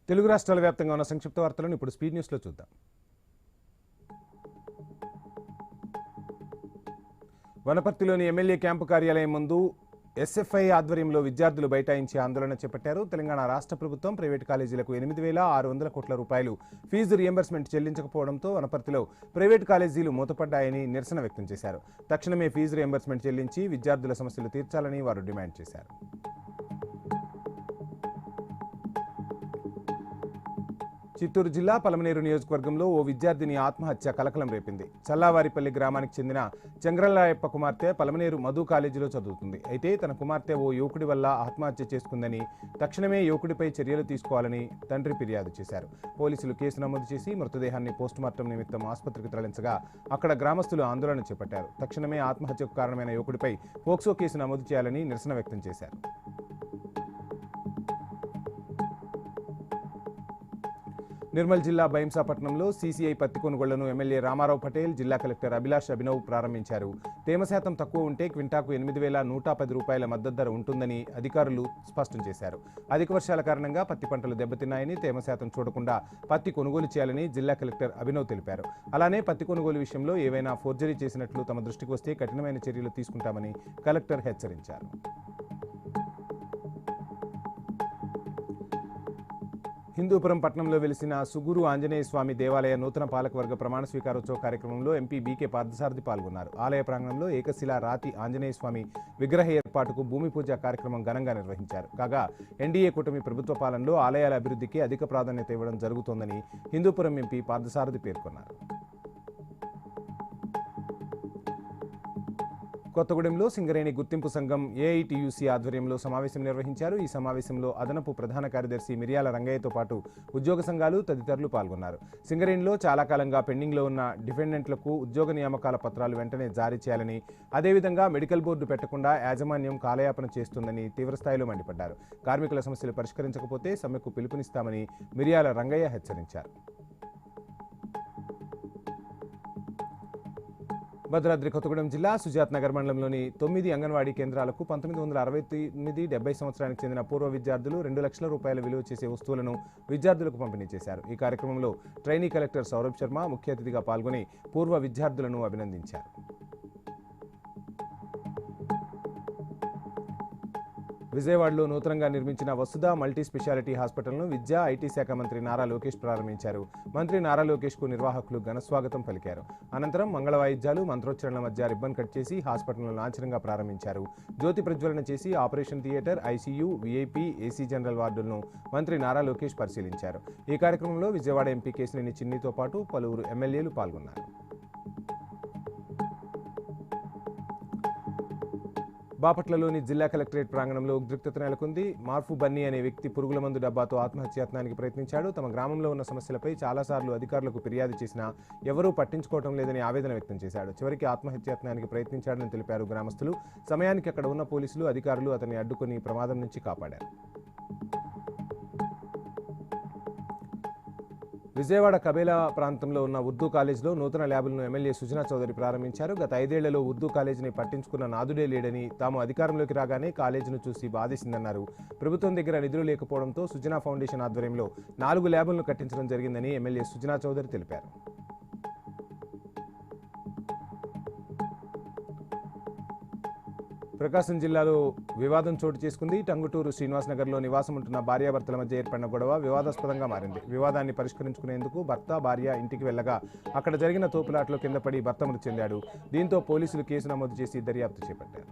తెలుగు రాష్ట్రాల వ్యాప్తంగా ఉన్న సంక్షిప్త వార్తలను ఇప్పుడు స్పీడ్ న్యూస్లో చూద్దాం. వనపర్తిలోని ఎమ్మెల్యే క్యాంపు కార్యాలయం ముందు ఎస్ఎఫ్ఐ ఆధ్వర్యంలో విద్యార్థులు బైఠాయించి ఆందోళన చేపట్టారు. తెలంగాణ రాష్ట్ర ప్రభుత్వం ప్రైవేటు కాలేజీలకు 8,600 కోట్ల రూపాయలు ఫీజు రియంబర్స్మెంట్ చెల్లించకపోవడంతో వనపర్తిలో ప్రైవేటు కాలేజీలు మూతపడ్డాయని నిరసన వ్యక్తం చేశారు. తక్షణమే ఫీజు రియంబర్స్మెంట్ చెల్లించి విద్యార్థుల సమస్యలు తీర్చాలని వారు డిమాండ్ చేశారు. చిత్తూరు జిల్లా పలమనేరు నియోజకవర్గంలో ఓ విద్యార్థిని ఆత్మహత్య కలకలం రేపింది. చల్లావారిపల్లి గ్రామానికి చెందిన చంద్రలాయప్ప కుమార్తె పలమనేరు మధు కాలేజీలో చదువుతుంది. అయితే తన కుమార్తె ఓ యువకుడి వల్ల ఆత్మహత్య చేసుకుందని, తక్షణమే యువకుడిపై చర్యలు తీసుకోవాలని తండ్రి ఫిర్యాదు చేశారు. పోలీసులు కేసు నమోదు చేసి మృతదేహాన్ని పోస్టుమార్టం నిమిత్తం ఆసుపత్రికి తరలించగా అక్కడ గ్రామస్తులు ఆందోళన చేపట్టారు. తక్షణమే ఆత్మహత్యకు కారణమైన యువకుడిపై పోక్సో కేసు నమోదు చేయాలని నిరసన వ్యక్తం చేశారు. నిర్మల్ జిల్లా బైంసాపట్నంలో సీసీఐ పత్తి కొనుగోళ్లను ఎమ్మెల్యే రామారావు పటేల్, జిల్లా కలెక్టర్ అభిలాష్ అభినవ్ ప్రారంభించారు. తేమ శాతం తక్కువ ఉంటే క్వింటాకు 8,110 రూపాయల మద్దతు ధర ఉంటుందని అధికారులు స్పష్టం చేశారు. అధిక వర్షాల కారణంగా పత్తి పంటలు దెబ్బతిన్నాయని, తేమ శాతం చూడకుండా పత్తి కొనుగోలు చేయాలని జిల్లా కలెక్టర్ అభినవ్ తెలిపారు. అలానే పత్తి కొనుగోలు విషయంలో ఏవైనా ఫోర్జరీ చేసినట్లు తమ దృష్టికి వస్తే కఠినమైన చర్యలు తీసుకుంటామని కలెక్టర్ హెచ్చరించారు. హిందూపురం పట్టణంలో వెలిసిన సుగురు ఆంజనేయ స్వామి దేవాలయ నూతన పాలకవర్గ ప్రమాణ స్వీకారోత్సవ కార్యక్రమంలో ఎంపీ బీకే పార్థసారథి పాల్గొన్నారు. ఆలయ ప్రాంగణంలో ఏకశిలా రాతి ఆంజనేయ స్వామి విగ్రహ ఏర్పాటుకు భూమి పూజ కార్యక్రమం ఘనంగా నిర్వహించారు. కాగా ఎన్డీఏ కూటమి ప్రభుత్వ పాలనలో ఆలయాల అభివృద్ధికి అధిక ప్రాధాన్యత ఇవ్వడం జరుగుతోందని హిందూపురం ఎంపీ పార్థసారథి పేర్కొన్నారు. కొత్తగూడెంలో సింగరేణి గుర్తింపు సంఘం ఏఐటీయూసీ ఆధ్వర్యంలో సమావేశం నిర్వహించారు. ఈ సమావేశంలో అదనపు ప్రధాన కార్యదర్శి మిర్యాల రంగయ్యతో పాటు ఉద్యోగ సంఘాలు తదితరులు పాల్గొన్నారు. సింగరేణిలో చాలా కాలంగా పెండింగ్లో ఉన్న డిఫెండెంట్లకు ఉద్యోగ నియామకాల పత్రాలు వెంటనే జారీ చేయాలని, అదేవిధంగా మెడికల్ బోర్డు పెట్టకుండా యాజమాన్యం కాలయాపన చేస్తుందని తీవ్రస్థాయిలో మండిపడ్డారు. కార్మికుల సమస్యలు పరిష్కరించకపోతే సమ్మెకు పిలుపునిస్తామని మిర్యాల రంగయ్య హెచ్చరించారు. భద్రాద్రి కొత్తగూడెం జిల్లా సుజాత్ నగర్ మండలంలోని 9 అంగన్వాడీ కేంద్రాలకు 1969-70 సంవత్సరానికి చెందిన పూర్వ విద్యార్థులు 2 లక్షల రూపాయల విలువ చేసే వస్తువులను విద్యార్థులకు పంపిణీ చేశారు. ఈ కార్యక్రమంలో ట్రైనీ కలెక్టర్ సౌరభ్ శర్మ ముఖ్య అతిథిగా పాల్గొని పూర్వ విద్యార్థులను అభినందించారు. విజయవాడలో నూతనంగా నిర్మించిన వసుధ మల్టీ స్పెషాలిటీ హాస్పిటల్ను విద్యా ఐటీ శాఖ మంత్రి నారా లోకేష్ ప్రారంభించారు. మంత్రి నారా లోకేష్కు నిర్వాహకులు ఘనస్వాగతం పలికారు. అనంతరం మంగళ వాయిద్యాలు, మంత్రోచ్చరణల మధ్య రిబ్బన్ కట్ చేసి హాస్పిటల్ను లాంఛనంగా ప్రారంభించారు. జ్యోతి ప్రజ్వలన చేసి operation theatre, ICU, VIP, AC general వార్డులను మంత్రి నారా లోకేష్ పరిశీలించారు. ఈ కార్యక్రమంలో విజయవాడ ఎంపీ కేశినేని చిన్నితో పాటు పలువురు ఎమ్మెల్యేలు పాల్గొన్నారు. బాపట్లలోని జిల్లా కలెక్టరేట్ ప్రాంగణంలో ఉద్రిక్తత నెలకొంది. మార్ఫు బన్నీ అనే వ్యక్తి పురుగుల మందు డబ్బాతో ఆత్మహత్యాయత్నానికి ప్రయత్నించాడు. తమ గ్రామంలో ఉన్న సమస్యలపై చాలాసార్లు అధికారులకు ఫిర్యాదు చేసినా ఎవరూ పట్టించుకోవడం లేదని ఆవేదన వ్యక్తం చేశాడు. చివరికి ఆత్మహత్యాయత్నానికి ప్రయత్నించాడని తెలిపారు గ్రామస్తులు. సమయానికి అక్కడ ఉన్న పోలీసులు, అధికారులు అతన్ని అడ్డుకుని ప్రమాదం నుంచి కాపాడారు. విజయవాడ కబేలా ప్రాంతంలో ఉన్న ఉర్దూ కాలేజీలో నూతన ల్యాబులను ఎమ్మెల్యే సుజనా చౌదరి ప్రారంభించారు. గత 5 ఏళ్లలో ఉర్దూ కాలేజీని పట్టించుకున్న నాదుడే లేడని, తాము అధికారంలోకి రాగానే కాలేజీను చూసి బాధేసిందన్నారు. ప్రభుత్వం దగ్గర నిధులు లేకపోవడంతో సుజనా ఫౌండేషన్ ఆధ్వర్యంలో 4 ల్యాబులను కట్టించడం జరిగిందని ఎమ్మెల్యే సుజనా చౌదరి తెలిపారు. ప్రకాశం జిల్లాలో వివాదం చోటు చేసుకుంది. టంగుటూరు శ్రీనివాస్ నగర్లో నివాసం ఉంటున్న భార్యాభర్తల మధ్య ఏర్పడిన గొడవ వివాదాస్పదంగా మారింది. వివాదాన్ని పరిష్కరించుకునేందుకు భర్త, భార్య ఇంటికి వెళ్లగా అక్కడ జరిగిన తోపులాటలో కింద పడి భర్త మృతి చెందాడు. దీంతో పోలీసులు కేసు నమోదు చేసి దర్యాప్తు చేపట్టారు.